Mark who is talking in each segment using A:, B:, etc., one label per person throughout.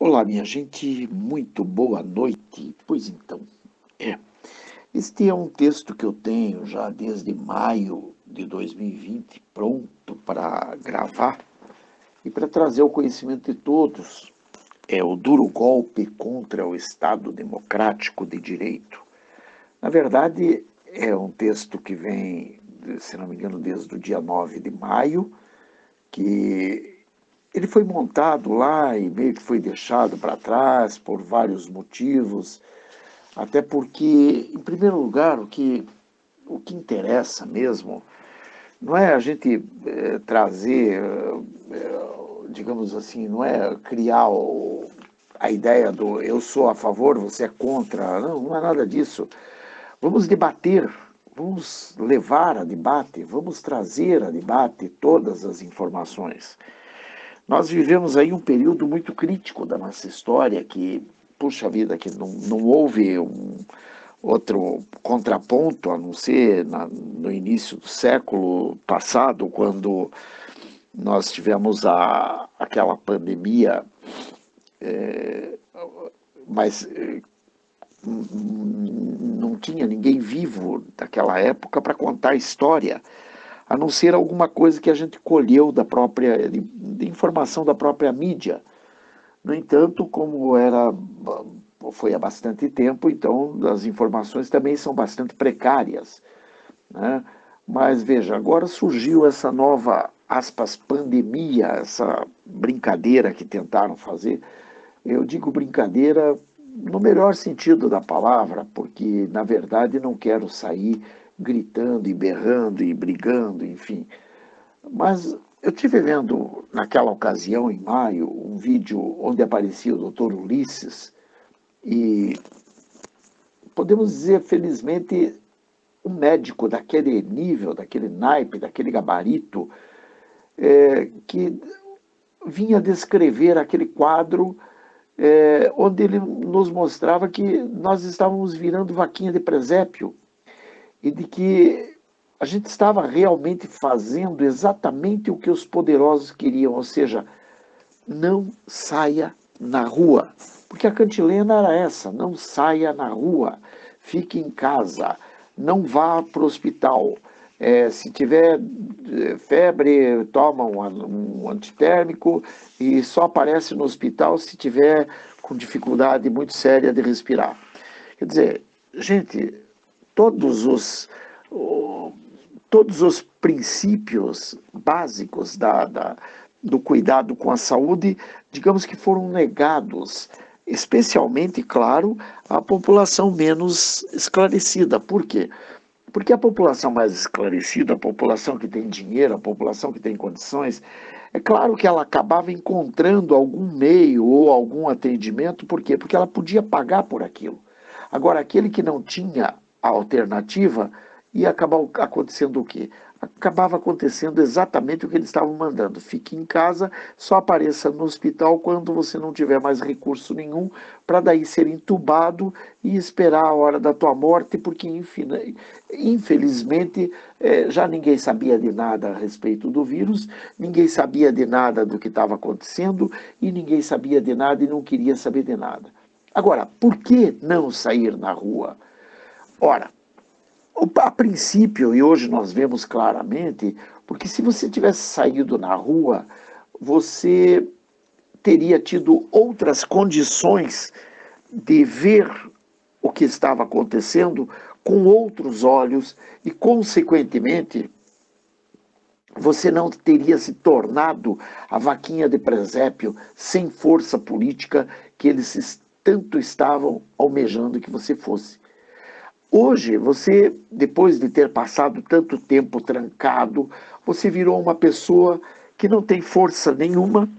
A: Olá, minha gente, muito boa noite. Pois então, é. Este é um texto que eu tenho já desde maio de 2020, pronto para gravar e para trazer ao conhecimento de todos. É o duro golpe contra o Estado Democrático de Direito. Na verdade, é um texto que vem, se não me engano, desde o dia 9 de maio, que ele foi montado lá e meio que foi deixado para trás por vários motivos, até porque, em primeiro lugar, o que interessa mesmo não é a gente trazer, digamos assim, não é criar a ideia do eu sou a favor, você é contra, não, não é nada disso. Vamos debater, vamos levar a debate, vamos trazer a debate todas as informações. Nós vivemos aí um período muito crítico da nossa história que, puxa vida, que não houve outro contraponto a não ser no início do século passado, quando nós tivemos aquela pandemia, mas não tinha ninguém vivo daquela época para contar a história, a não ser alguma coisa que a gente colheu de informação da própria mídia. No entanto, foi há bastante tempo, então as informações também são bastante precárias, né? Mas veja, agora surgiu essa nova, aspas, pandemia, essa brincadeira que tentaram fazer. Eu digo brincadeira no melhor sentido da palavra, porque na verdade não quero sair gritando e berrando e brigando, enfim. Mas eu tive vendo naquela ocasião, em maio, um vídeo onde aparecia o doutor Ulisses e podemos dizer, felizmente, um médico daquele nível, daquele naipe, daquele gabarito, que vinha descrever aquele quadro onde ele nos mostrava que nós estávamos virando vaquinha de presépio e de que a gente estava realmente fazendo exatamente o que os poderosos queriam, ou seja, não saia na rua. Porque a cantilena era essa, não saia na rua, fique em casa, não vá para o hospital. Se tiver febre, toma um antitérmico e só aparece no hospital se tiver com dificuldade muito séria de respirar. Quer dizer, gente, todos os, todos os princípios básicos do cuidado com a saúde, digamos que foram negados, especialmente, claro, à população menos esclarecida. Por quê? Porque a população mais esclarecida, a população que tem dinheiro, a população que tem condições, é claro que ela acabava encontrando algum meio ou algum atendimento, por quê? Porque ela podia pagar por aquilo. Agora, aquele que não tinha a alternativa, ia acabar acontecendo o quê? Acabava acontecendo exatamente o que eles estavam mandando. Fique em casa, só apareça no hospital quando você não tiver mais recurso nenhum, para daí ser entubado e esperar a hora da tua morte, porque infelizmente já ninguém sabia de nada a respeito do vírus, ninguém sabia de nada do que estava acontecendo e ninguém sabia de nada e não queria saber de nada. Agora, por que não sair na rua? Ora, a princípio, e hoje nós vemos claramente, porque se você tivesse saído na rua, você teria tido outras condições de ver o que estava acontecendo com outros olhos e, consequentemente, você não teria se tornado a vaquinha de presépio sem força política que eles tanto estavam almejando que você fosse. Hoje, você, depois de ter passado tanto tempo trancado, você virou uma pessoa que não tem força nenhuma.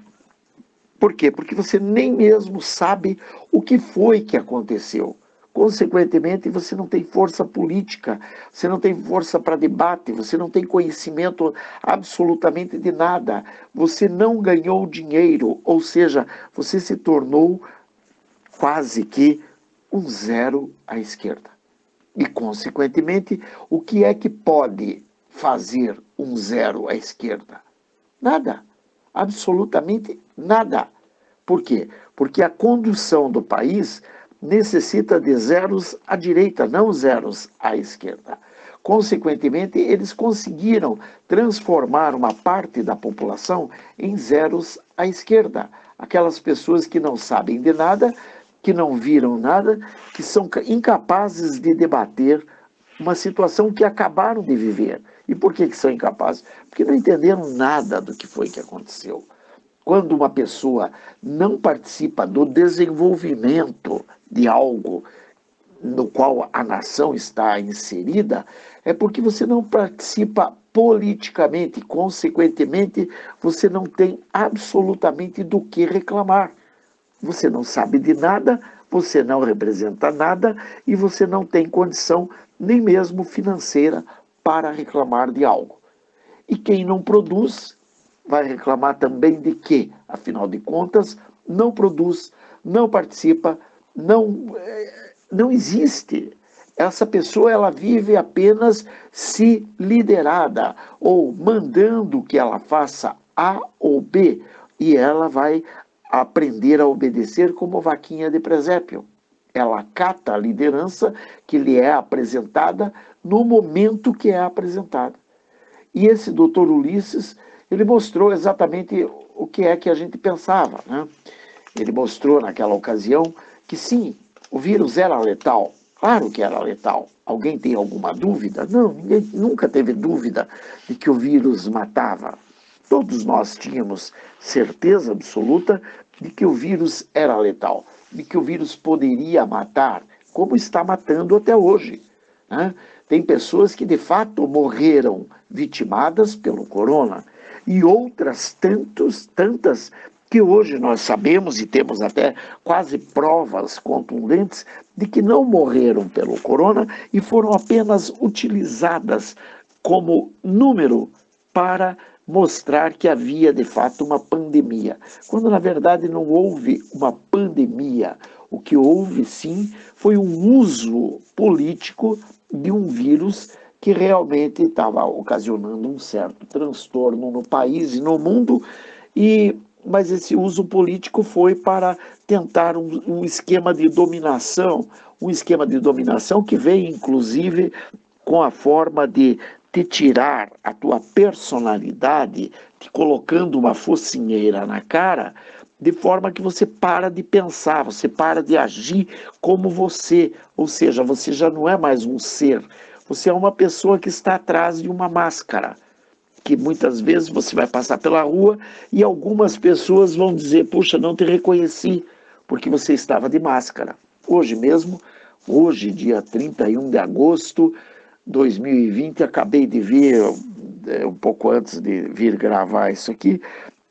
A: Por quê? Porque você nem mesmo sabe o que foi que aconteceu. Consequentemente, você não tem força política, você não tem força para debate, você não tem conhecimento absolutamente de nada. Você não ganhou dinheiro, ou seja, você se tornou quase que um zero à esquerda. E, consequentemente, o que é que pode fazer um zero à esquerda? Nada. Absolutamente nada. Por quê? Porque a condução do país necessita de zeros à direita, não zeros à esquerda. Consequentemente, eles conseguiram transformar uma parte da população em zeros à esquerda. Aquelas pessoas que não sabem de nada, que não viram nada, que são incapazes de debater uma situação que acabaram de viver. E por que são incapazes? Porque não entenderam nada do que foi que aconteceu. Quando uma pessoa não participa do desenvolvimento de algo no qual a nação está inserida, é porque você não participa politicamente, consequentemente, você não tem absolutamente do que reclamar. Você não sabe de nada, você não representa nada e você não tem condição nem mesmo financeira para reclamar de algo. E quem não produz vai reclamar também de quê? Afinal de contas, não produz, não participa, não existe. Essa pessoa ela vive apenas se liderada ou mandando que ela faça A ou B e ela vai aprender a obedecer como vaquinha de presépio. Ela acata a liderança que lhe é apresentada no momento que é apresentada. E esse doutor Ulisses, ele mostrou exatamente o que é que a gente pensava, né? Ele mostrou naquela ocasião que sim, o vírus era letal. Claro que era letal. Alguém tem alguma dúvida? Não, ninguém nunca teve dúvida de que o vírus matava. Todos nós tínhamos certeza absoluta de que o vírus era letal, de que o vírus poderia matar, como está matando até hoje, né? Tem pessoas que de fato morreram vitimadas pelo corona e outras tantas que hoje nós sabemos e temos até quase provas contundentes de que não morreram pelo corona e foram apenas utilizadas como número para mostrar que havia de fato uma pandemia, quando na verdade não houve uma pandemia. O que houve sim foi um uso político de um vírus que realmente estava ocasionando um certo transtorno no país e no mundo, mas esse uso político foi para tentar um esquema de dominação, que veio inclusive com a forma de te tirar a tua personalidade, te colocando uma focinheira na cara, de forma que você para de pensar, você para de agir como você, ou seja, você já não é mais um ser, você é uma pessoa que está atrás de uma máscara, que muitas vezes você vai passar pela rua e algumas pessoas vão dizer, puxa, não te reconheci, porque você estava de máscara. Hoje mesmo, hoje, dia 31 de agosto de 2020, acabei de ver, um pouco antes de vir gravar isso aqui,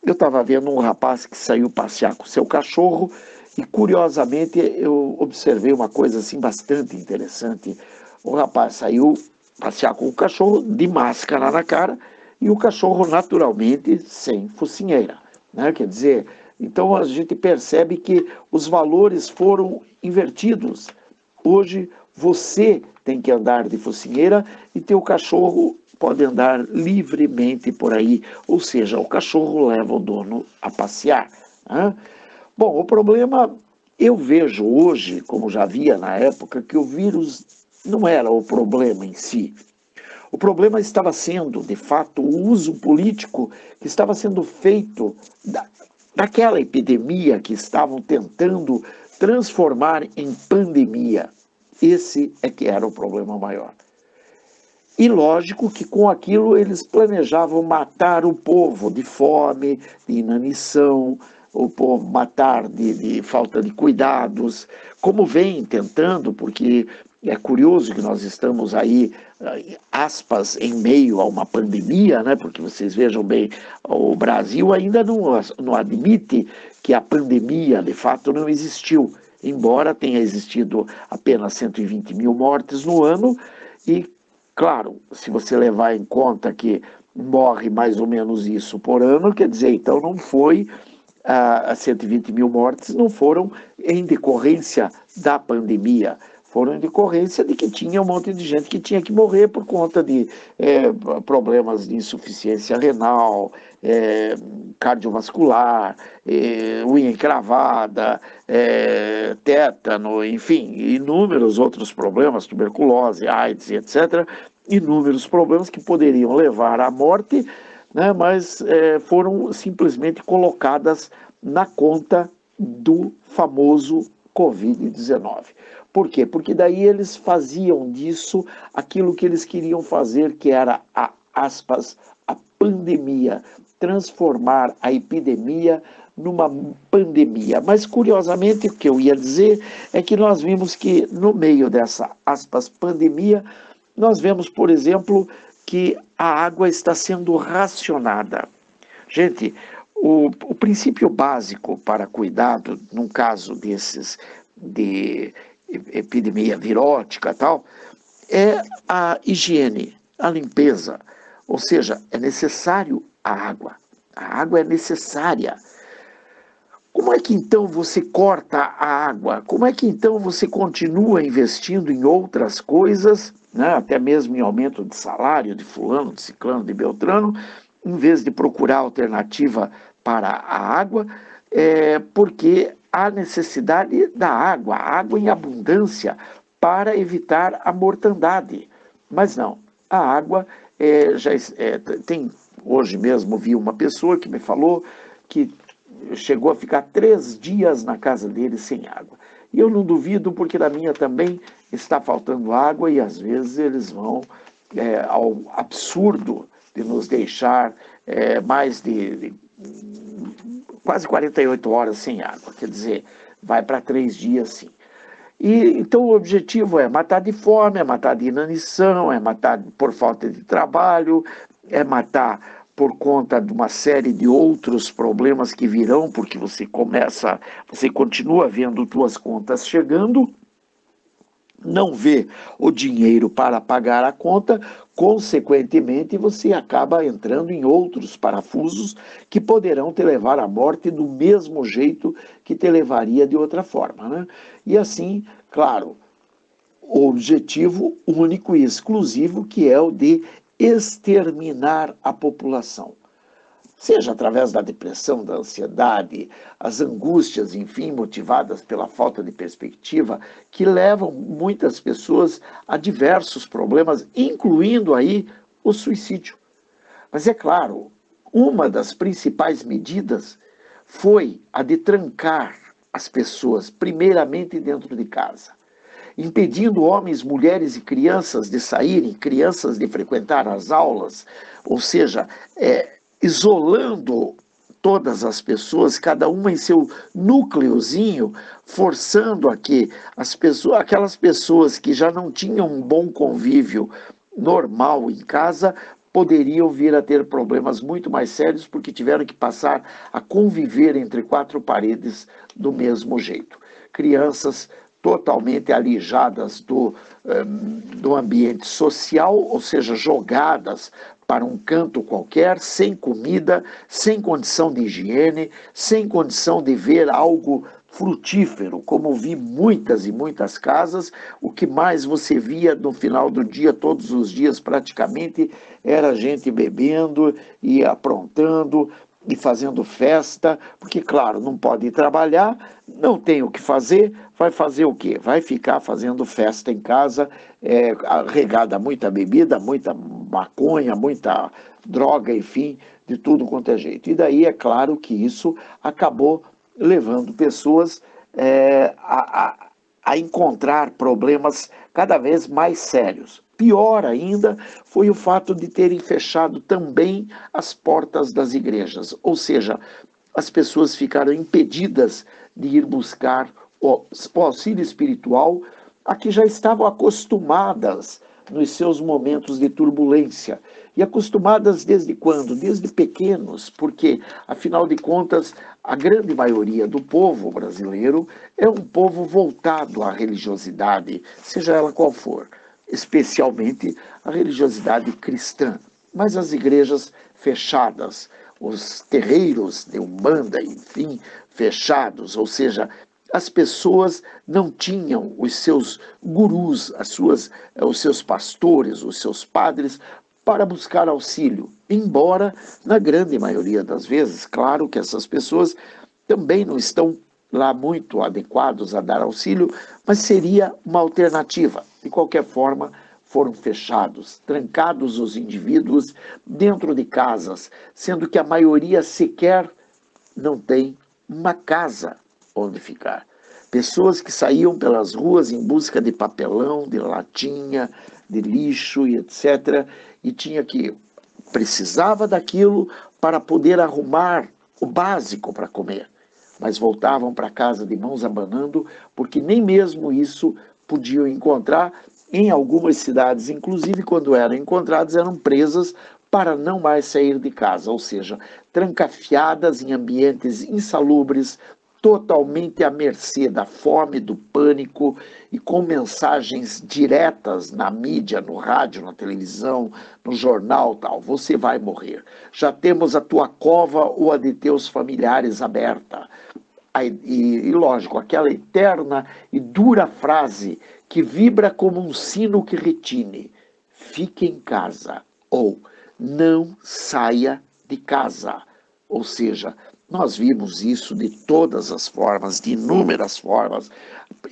A: eu estava vendo um rapaz que saiu passear com seu cachorro e, curiosamente, eu observei uma coisa assim bastante interessante. O rapaz saiu passear com o cachorro de máscara na cara e o cachorro, naturalmente, sem focinheira, né? Quer dizer, então a gente percebe que os valores foram invertidos. Hoje você tem que andar de focinheira e teu cachorro pode andar livremente por aí, ou seja, o cachorro leva o dono a passear, né? Bom, o problema, eu vejo hoje, como já via na época, que o vírus não era o problema em si. O problema estava sendo, de fato, o uso político que estava sendo feito daquela epidemia que estavam tentando transformar em pandemia. Esse é que era o problema maior. E lógico que com aquilo eles planejavam matar o povo de fome, de inanição, o povo matar de falta de cuidados, como vem tentando, porque é curioso que nós estamos aí, aspas, em meio a uma pandemia, né? Porque vocês vejam bem, o Brasil ainda não admite que a pandemia de fato não existiu, embora tenha existido apenas 120 mil mortes no ano e, claro, se você levar em conta que morre mais ou menos isso por ano, quer dizer, então não foi, as 120 mil mortes não foram em decorrência da pandemia, foram em decorrência de que tinha um monte de gente que tinha que morrer por conta de problemas de insuficiência renal, cardiovascular, unha encravada, tétano, enfim, inúmeros outros problemas, tuberculose, AIDS, etc., inúmeros problemas que poderiam levar à morte, né, mas foram simplesmente colocadas na conta do famoso Covid-19. Por quê? Porque daí eles faziam disso aquilo que eles queriam fazer, que era aspas, a pandemia, transformar a epidemia numa pandemia. Mas, curiosamente, o que eu ia dizer é que nós vimos que, no meio dessa, aspas, pandemia, nós vemos, por exemplo, que a água está sendo racionada. Gente, o princípio básico para cuidado, num caso desses de epidemia virótica e tal, é a higiene, a limpeza. Ou seja, é necessário a água. A água é necessária. Como é que então você corta a água? Como é que então você continua investindo em outras coisas, né? Até mesmo em aumento de salário de fulano, de ciclano, de beltrano, em vez de procurar alternativa para a água, porque há necessidade da água, água em abundância para evitar a mortandade. Mas não, a água tem, hoje mesmo vi uma pessoa que me falou que chegou a ficar 3 dias na casa dele sem água. E eu não duvido, porque na minha também está faltando água e às vezes eles vão ao absurdo de nos deixar mais de quase 48 horas sem água. Quer dizer, vai para 3 dias sim. E, então o objetivo é matar de fome, é matar de inanição, é matar por falta de trabalho, é matar por conta de uma série de outros problemas que virão, porque você continua vendo suas contas chegando, não vê o dinheiro para pagar a conta, consequentemente você acaba entrando em outros parafusos que poderão te levar à morte do mesmo jeito que te levaria de outra forma, né? E assim, claro, o objetivo único e exclusivo, que é o de exterminar a população. Seja através da depressão, da ansiedade, as angústias, enfim, motivadas pela falta de perspectiva, que levam muitas pessoas a diversos problemas, incluindo aí o suicídio. Mas é claro, uma das principais medidas foi a de trancar as pessoas, primeiramente dentro de casa, impedindo homens, mulheres e crianças de saírem, crianças de frequentar as aulas, ou seja, isolando todas as pessoas, cada uma em seu núcleozinho, forçando a que aquelas pessoas que já não tinham um bom convívio normal em casa, poderiam vir a ter problemas muito mais sérios, porque tiveram que passar a conviver entre 4 paredes do mesmo jeito. Crianças totalmente alijadas do ambiente social, ou seja, jogadas para um canto qualquer, sem comida, sem condição de higiene, sem condição de ver algo frutífero, como vi muitas e muitas casas. O que mais você via no final do dia, todos os dias praticamente, era gente bebendo e aprontando e fazendo festa, porque, claro, não pode ir trabalhar, não tem o que fazer, vai fazer o quê? Vai ficar fazendo festa em casa, regada a muita bebida, muita maconha, muita droga, enfim, de tudo quanto é jeito. E daí é claro que isso acabou levando pessoas a encontrar problemas cada vez mais sérios. Pior ainda foi o fato de terem fechado também as portas das igrejas, ou seja, as pessoas ficaram impedidas de ir buscar o auxílio espiritual a que já estavam acostumadas nos seus momentos de turbulência. E acostumadas desde quando? Desde pequenos, porque, afinal de contas, a grande maioria do povo brasileiro é um povo voltado à religiosidade, seja ela qual for, especialmente a religiosidade cristã. Mas as igrejas fechadas, os terreiros de Umbanda, enfim, fechados, ou seja, as pessoas não tinham os seus gurus, os seus pastores, os seus padres, para buscar auxílio. Embora, na grande maioria das vezes, claro que essas pessoas também não estão lá muito adequados a dar auxílio, mas seria uma alternativa. De qualquer forma, foram fechados, trancados os indivíduos dentro de casas, sendo que a maioria sequer não tem uma casa onde ficar. Pessoas que saíam pelas ruas em busca de papelão, de latinha, de lixo e etc. E precisava daquilo para poder arrumar o básico para comer. Mas voltavam para casa de mãos abanando, porque nem mesmo isso podiam encontrar em algumas cidades, inclusive quando eram encontradas, eram presas para não mais sair de casa, ou seja, trancafiadas em ambientes insalubres, totalmente à mercê da fome, do pânico e com mensagens diretas na mídia, no rádio, na televisão, no jornal, tal. Você vai morrer. Já temos a tua cova ou a de teus familiares aberta. E lógico, aquela eterna e dura frase que vibra como um sino que retine: fique em casa ou não saia de casa. Ou seja, nós vimos isso de todas as formas, de inúmeras formas,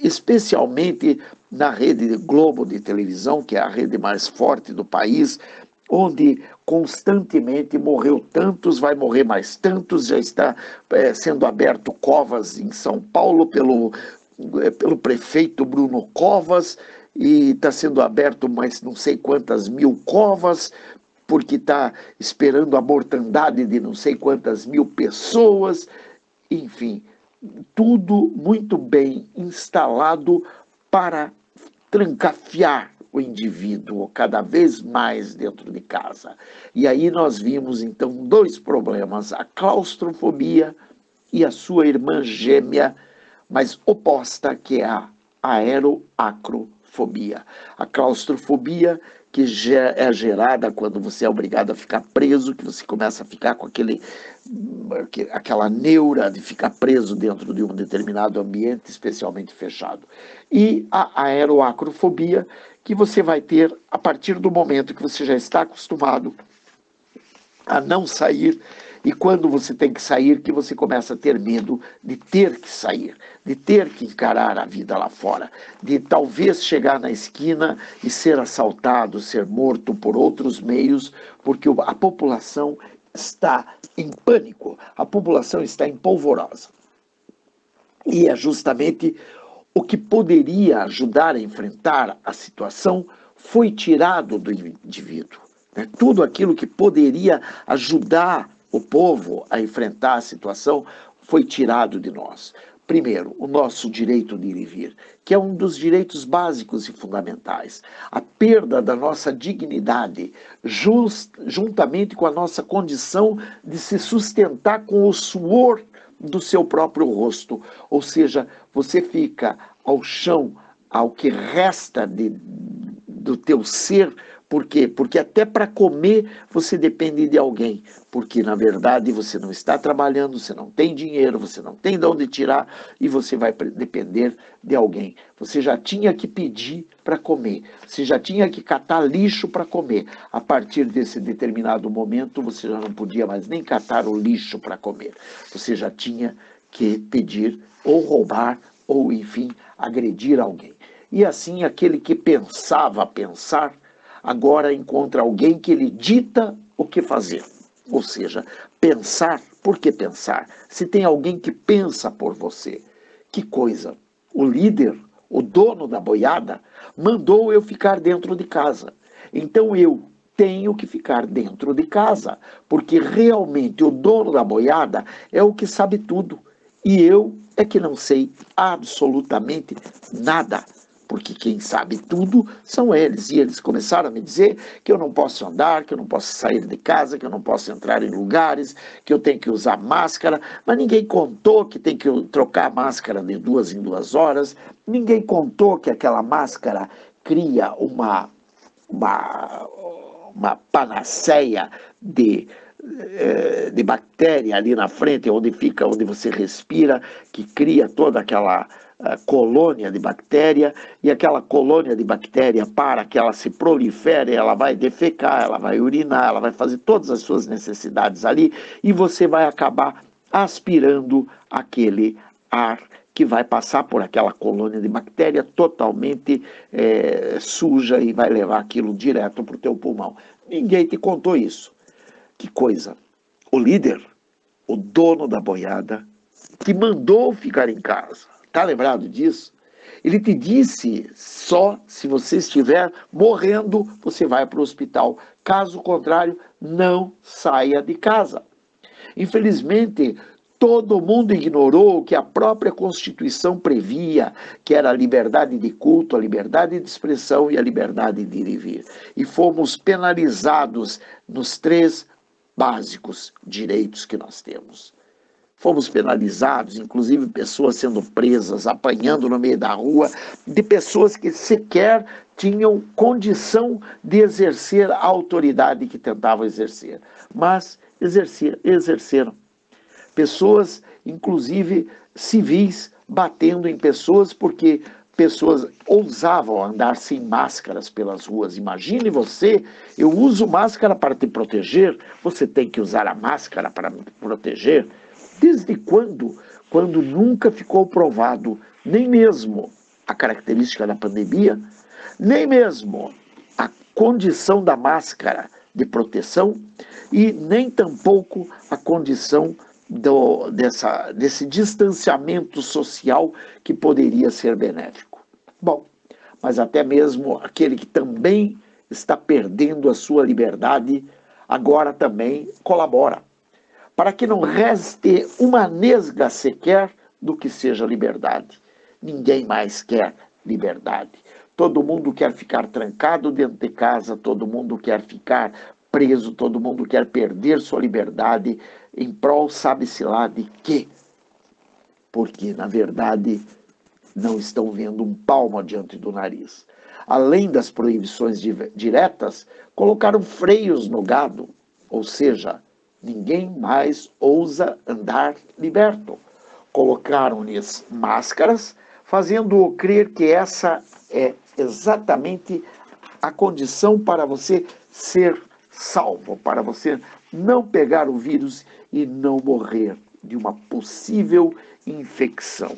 A: especialmente na rede Globo de televisão, que é a rede mais forte do país, onde constantemente morreu tantos, vai morrer mais tantos, já está sendo aberto covas em São Paulo pelo prefeito Bruno Covas, e está sendo aberto mais não sei quantas mil covas, porque está esperando a mortandade de não sei quantas mil pessoas, enfim, tudo muito bem instalado para trancafiar o indivíduo cada vez mais dentro de casa. E aí nós vimos então dois problemas: a claustrofobia e a sua irmã gêmea, mas oposta, que é a aeroacrofobia. A claustrofobia, que é gerada quando você é obrigado a ficar preso, que você começa a ficar com aquela neura de ficar preso dentro de um determinado ambiente, especialmente fechado. E a aeroacrofobia, que você vai ter a partir do momento que você já está acostumado a não sair, e quando você tem que sair, que você começa a ter medo de ter que sair, de ter que encarar a vida lá fora, de talvez chegar na esquina e ser assaltado, ser morto por outros meios, porque a população está em pânico, a população está em polvorosa. E é justamente o que poderia ajudar a enfrentar a situação foi tirado do indivíduo. Tudo aquilo que poderia ajudar o povo a enfrentar a situação foi tirado de nós. Primeiro, o nosso direito de ir e vir, que é um dos direitos básicos e fundamentais. A perda da nossa dignidade, juntamente com a nossa condição de se sustentar com o suor do seu próprio rosto. Ou seja, você fica ao chão, ao que resta do teu ser. Por quê? Porque até para comer você depende de alguém, porque na verdade você não está trabalhando, você não tem dinheiro, você não tem de onde tirar e você vai depender de alguém. Você já tinha que pedir para comer, você já tinha que catar lixo para comer. A partir desse determinado momento você já não podia mais nem catar o lixo para comer. Você já tinha que pedir ou roubar ou, enfim, agredir alguém. E assim aquele que pensava pensar agora encontra alguém que lhe dita o que fazer. Ou seja, pensar, por que pensar? Se tem alguém que pensa por você. Que coisa! O líder, o dono da boiada, mandou eu ficar dentro de casa. Então eu tenho que ficar dentro de casa, porque realmente o dono da boiada é o que sabe tudo. E eu é que não sei absolutamente nada. Porque quem sabe tudo são eles. E eles começaram a me dizer que eu não posso andar, que eu não posso sair de casa, que eu não posso entrar em lugares, que eu tenho que usar máscara. Mas ninguém contou que tem que trocar a máscara de 2 em 2 horas. Ninguém contou que aquela máscara cria uma panaceia de de bactéria ali na frente, onde fica, onde você respira, que cria toda aquela colônia de bactéria, e aquela colônia de bactéria, para que ela se prolifere, ela vai defecar, ela vai urinar, ela vai fazer todas as suas necessidades ali, e você vai acabar aspirando aquele ar que vai passar por aquela colônia de bactéria totalmente suja e vai levar aquilo direto para o teu pulmão. Ninguém te contou isso. Que coisa! O líder, o dono da boiada, te mandou ficar em casa. Está lembrado disso? Ele te disse, só se você estiver morrendo, você vai para o hospital. Caso contrário, não saia de casa. Infelizmente, todo mundo ignorou o que a própria Constituição previa, que era a liberdade de culto, a liberdade de expressão e a liberdade de ir e vir. E fomos penalizados nos 3 básicos direitos que nós temos. Fomos penalizados, inclusive pessoas sendo presas, apanhando no meio da rua, de pessoas que sequer tinham condição de exercer a autoridade que tentavam exercer. Mas exerceram. Pessoas, inclusive civis, batendo em pessoas porque pessoas ousavam andar sem máscaras pelas ruas. Imagine você, eu uso máscara para te proteger, você tem que usar a máscara para me proteger. Desde quando? Quando nunca ficou provado nem mesmo a característica da pandemia, nem mesmo a condição da máscara de proteção e nem tampouco a condição desse distanciamento social que poderia ser benéfico. Bom, mas até mesmo aquele que também está perdendo a sua liberdade, agora também colabora, para que não reste uma nesga sequer do que seja liberdade. Ninguém mais quer liberdade. Todo mundo quer ficar trancado dentro de casa, todo mundo quer ficar preso, todo mundo quer perder sua liberdade em prol sabe-se lá de quê. Porque, na verdade, não estão vendo um palmo adiante do nariz. Além das proibições diretas, colocaram freios no gado, ou seja, ninguém mais ousa andar liberto. Colocaram-lhes máscaras, fazendo-o crer que essa é exatamente a condição para você ser salvo, para você não pegar o vírus e não morrer de uma possível infecção.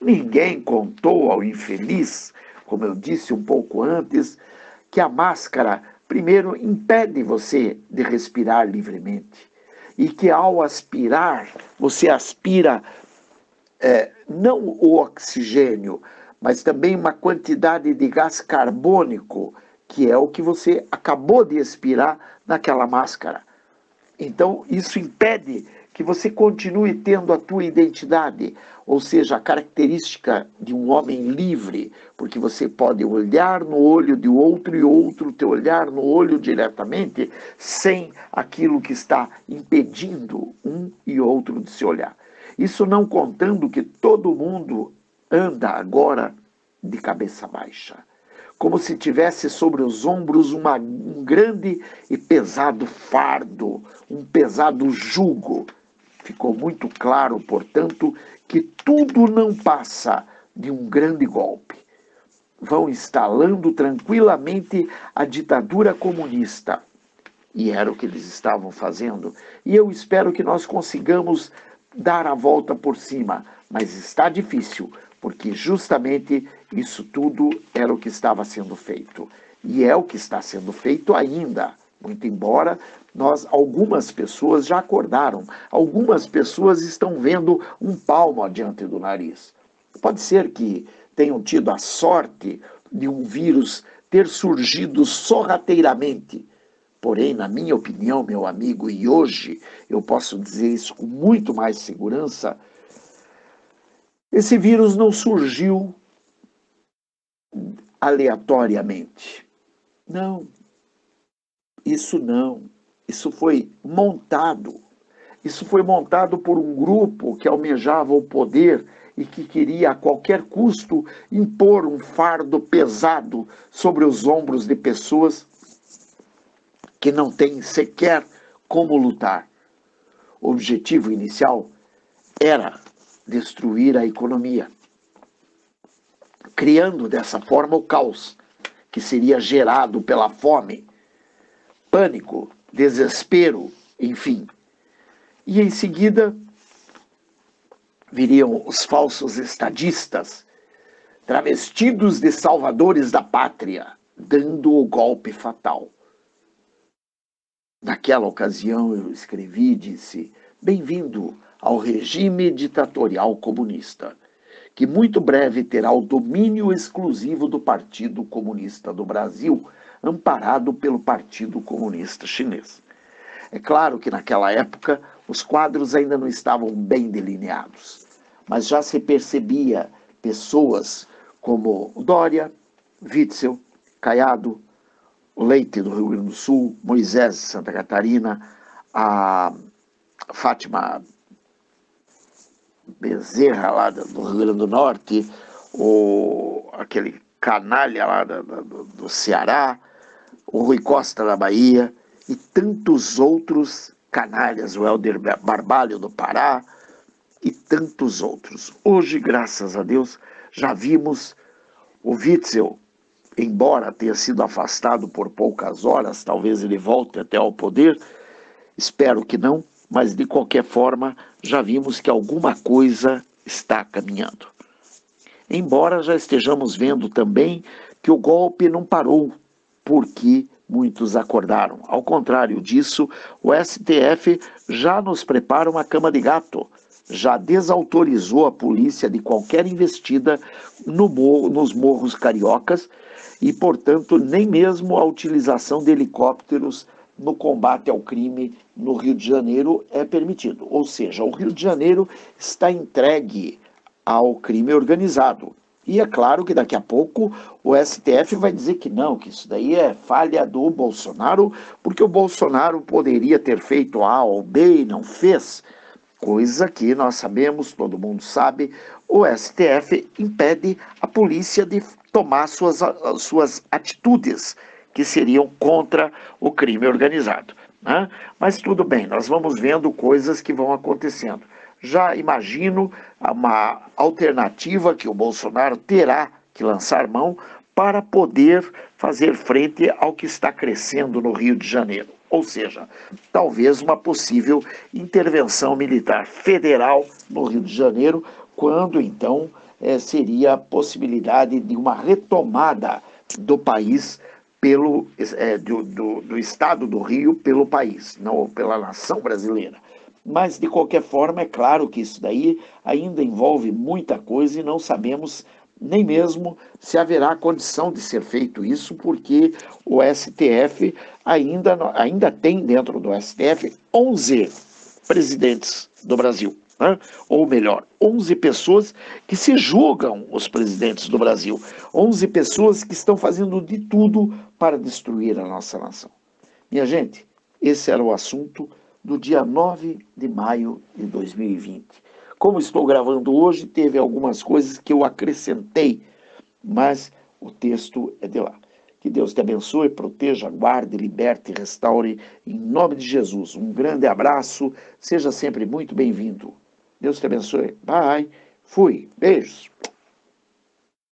A: Ninguém contou ao infeliz, como eu disse um pouco antes, que a máscara, primeiro, impede você de respirar livremente e que ao aspirar, você aspira não o oxigênio, mas também uma quantidade de gás carbônico, que é o que você acabou de expirar naquela máscara. Então, isso impede que você continue tendo a tua identidade, ou seja, a característica de um homem livre, porque você pode olhar no olho de outro e outro te olhar no olho diretamente, sem aquilo que está impedindo um e outro de se olhar. Isso não contando que todo mundo anda agora de cabeça baixa, como se tivesse sobre os ombros um grande e pesado fardo, um pesado jugo. Ficou muito claro, portanto, que tudo não passa de um grande golpe. Vão instalando tranquilamente a ditadura comunista. E era o que eles estavam fazendo. E eu espero que nós consigamos dar a volta por cima. Mas está difícil, porque justamente isso tudo era o que estava sendo feito. E é o que está sendo feito ainda. Muito embora algumas pessoas já acordaram, algumas pessoas estão vendo um palmo adiante do nariz. Pode ser que tenham tido a sorte de um vírus ter surgido sorrateiramente. Porém, na minha opinião, meu amigo, e hoje eu posso dizer isso com muito mais segurança, esse vírus não surgiu aleatoriamente. Não. Isso não. Isso foi montado. Isso foi montado por um grupo que almejava o poder e que queria a qualquer custo impor um fardo pesado sobre os ombros de pessoas que não têm sequer Como lutar? O objetivo inicial era destruir a economia, criando dessa forma o caos, que seria gerado pela fome, pânico, desespero, enfim. E em seguida viriam os falsos estadistas, travestidos de salvadores da pátria, dando o golpe fatal. Naquela ocasião eu escrevi e disse: bem-vindo ao regime ditatorial comunista, que muito breve terá o domínio exclusivo do Partido Comunista do Brasil, amparado pelo Partido Comunista Chinês. É claro que naquela época os quadros ainda não estavam bem delineados, mas já se percebia pessoas como Dória, Witzel, Caiado, o Leite do Rio Grande do Sul, Moisés de Santa Catarina, a Fátima Bezerra lá do Rio Grande do Norte, aquele canalha lá do Ceará, o Rui Costa da Bahia e tantos outros canalhas, o Helder Barbalho do Pará e tantos outros. Hoje, graças a Deus, já vimos o Witzel, embora tenha sido afastado por poucas horas, talvez ele volte até ao poder, espero que não, mas de qualquer forma já vimos que alguma coisa está caminhando. Embora já estejamos vendo também que o golpe não parou, porque muitos acordaram. Ao contrário disso, o STF já nos prepara uma cama de gato, já desautorizou a polícia de qualquer investida nos morros cariocas e, portanto, nem mesmo a utilização de helicópteros no combate ao crime no Rio de Janeiro é permitido. Ou seja, o Rio de Janeiro está entregue ao crime organizado. E é claro que daqui a pouco o STF vai dizer que não, que isso daí é falha do Bolsonaro, porque o Bolsonaro poderia ter feito A ou B e não fez. Coisa que nós sabemos, todo mundo sabe, o STF impede a polícia de tomar suas atitudes que seriam contra o crime organizado, né? Mas tudo bem, nós vamos vendo coisas que vão acontecendo. Já imagino uma alternativa que o Bolsonaro terá que lançar mão para poder fazer frente ao que está crescendo no Rio de Janeiro. Ou seja, talvez uma possível intervenção militar federal no Rio de Janeiro, quando então seria a possibilidade de uma retomada do país do estado do Rio pelo país, não pela nação brasileira. Mas, de qualquer forma, é claro que isso daí ainda envolve muita coisa e não sabemos nem mesmo se haverá condição de ser feito isso, porque o STF ainda tem dentro do STF 11 presidentes do Brasil, né? Ou melhor, 11 pessoas que se julgam os presidentes do Brasil, 11 pessoas que estão fazendo de tudo para destruir a nossa nação. Minha gente, esse era o assunto do dia 9 de maio de 2020. Como estou gravando hoje, teve algumas coisas que eu acrescentei, mas o texto é de lá. Que Deus te abençoe, proteja, guarde, liberte e restaure, em nome de Jesus. Um grande abraço, seja sempre muito bem-vindo. Deus te abençoe. Bye. Fui. Beijos.